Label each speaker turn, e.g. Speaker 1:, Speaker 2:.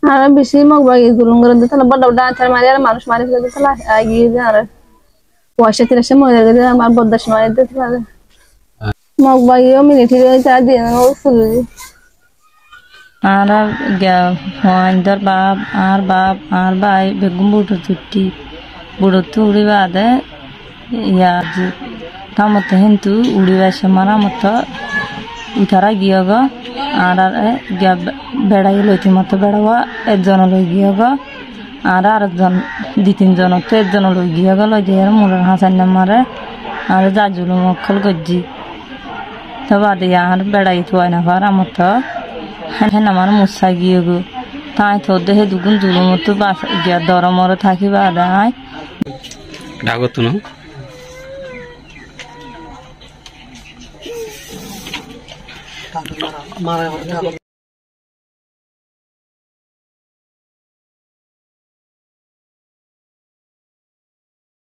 Speaker 1: আর বেশি মগ বাগি গুলুম করে দিতে না বড় ডান ছাড় মারি আর মানুষ মারি ফেলে দিতে না আগিয়ে যায় আর পয়সা তিরাশে মরে গেছে আমার বদাস মারি দিতে পারে মগ বাগিও মিলিটারি চা দিয়ে ও ফুল
Speaker 2: আর হইন্দর বাপ আর ভাই বেগুন বুড়ো তুটি বুড়ো তুড়ি বাদে ইয়া তামতে কিন্তু উড়িবাসে মারা মতো ইতারা গিয়ে গো আর গিয়া বেড়াই লইতে মতো বেড়াবা একজন লই গিয়ে গো আর আরেকজন দুই তিনজন তো একজন লই গিয়ে গো লই দিয়ে মোর হাসান মারে আর জাজুলো মক্কল গজ্জি তো বাদে আর বেড়াই থুয়াই না পার আমার তো হ্যাঁ আমার মুসা গিয়ে গো তাই তো দেহে দুগুণ জুলো মতো বাস গিয়া দর মরে থাকি বাদে আয়
Speaker 3: ডাগত না মারা